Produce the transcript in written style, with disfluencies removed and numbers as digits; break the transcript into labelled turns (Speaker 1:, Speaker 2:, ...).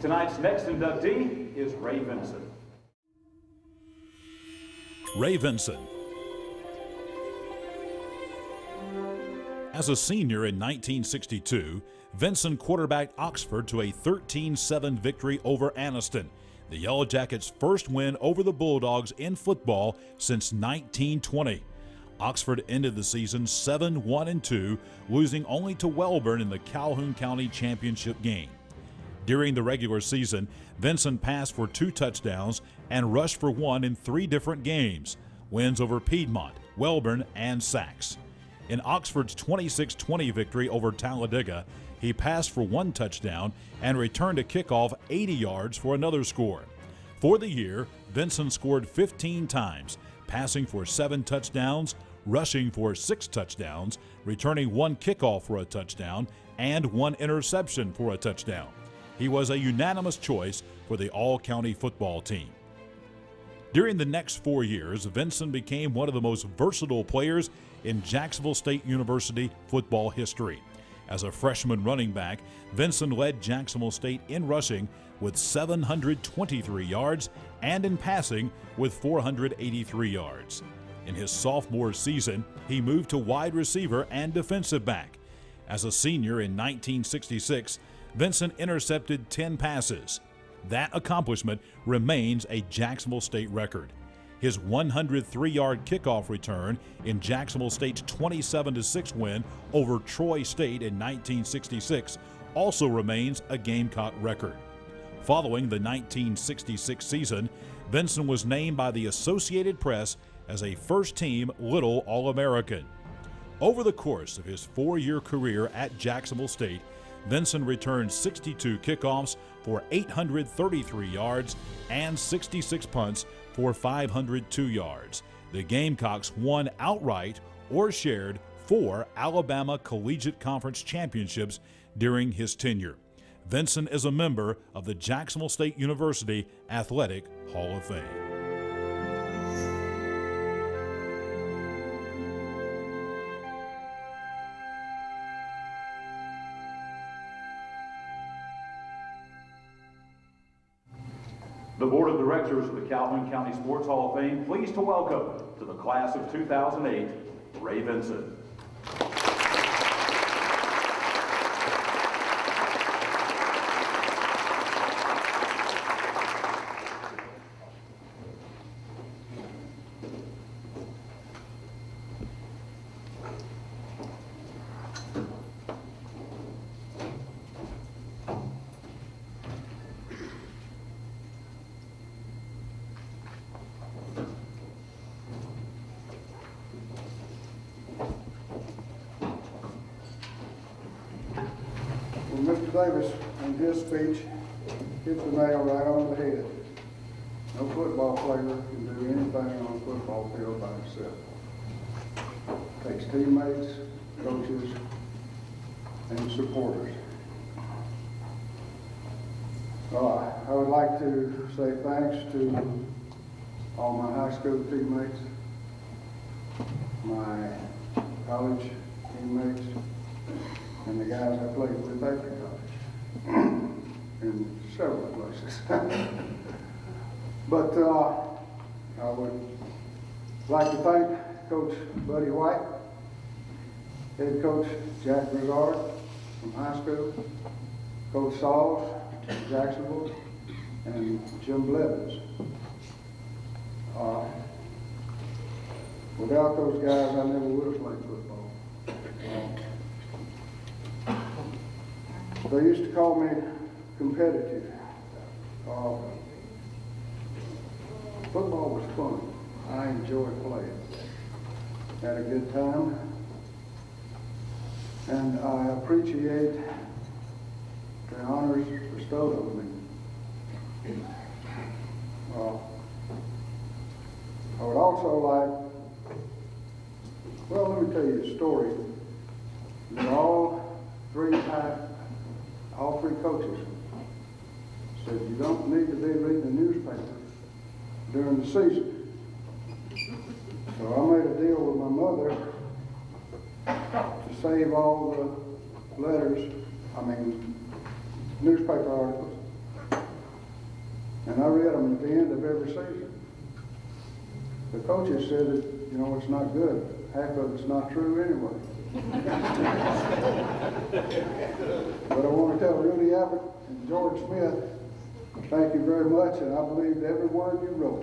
Speaker 1: Tonight's next inductee is Ray Vinson.
Speaker 2: Ray Vinson. As a senior in 1962, Vinson quarterbacked Oxford to a 13-7 victory over Anniston, the Yellow Jackets' first win over the Bulldogs in football since 1920. Oxford ended the season 7-1-2, losing only to Welborn in the Calhoun County Championship game. During the regular season, Vinson passed for 2 touchdowns and rushed for 1 in 3 different games, wins over Piedmont, Welborn, and Sacs. In Oxford's 26-20 victory over Talladega, he passed for 1 touchdown and returned a kickoff 80 yards for another score. For the year, Vinson scored 15 times, passing for 7 touchdowns, rushing for 6 touchdowns, returning 1 kickoff for a touchdown, and 1 interception for a touchdown. He was a unanimous choice for the all-county football team. During the next 4 years, Vinson became one of the most versatile players in Jacksonville State University football history. As a freshman running back, Vinson led Jacksonville State in rushing with 723 yards and in passing with 483 yards. In his sophomore season, he moved to wide receiver and defensive back. As a senior in 1966, Vinson intercepted 10 passes. That accomplishment remains a Jacksonville State record. His 103-yard kickoff return in Jacksonville State's 27-6 win over Troy State in 1966 also remains a Gamecock record. Following the 1966 season, Vinson was named by the Associated Press as a first-team Little All-American. Over the course of his 4-year career at Jacksonville State, Vinson returned 62 kickoffs for 833 yards and 66 punts for 502 yards. The Gamecocks won outright or shared 4 Alabama Collegiate Conference championships during his tenure. Vinson is a member of the Jacksonville State University Athletic Hall of Fame.
Speaker 1: The Board of Directors of the Calhoun County Sports Hall of Fame pleased to welcome to the class of 2008, Ray Vinson.
Speaker 3: Mr. Davis, in his speech, hit the nail right on the head. No football player can do anything on a football field by himself. Takes teammates, coaches, and supporters. I would like to say thanks to all my high school teammates, my college teammates, and the guys I played with after college in several places. But I would like to thank Coach Buddy White, head coach Jack Brizard from high school, Coach Sauls from Jacksonville, and Jim Blevins. Without those guys, I never would have played football. They used to call me competitive. Football was fun. I enjoyed playing. Had a good time. And I appreciate the honors bestowed on me. I would also like, well, let me tell you a story. That all three coaches said you don't need to be reading the newspaper during the season. So I made a deal with my mother to save all the letters, newspaper articles, and I read them at the end of every season. The coaches said that, you know, it's not good. Half of it's not true anyway. But I want to tell Rudy Abbott and George Smith, thank you very much, and I believed every word you wrote.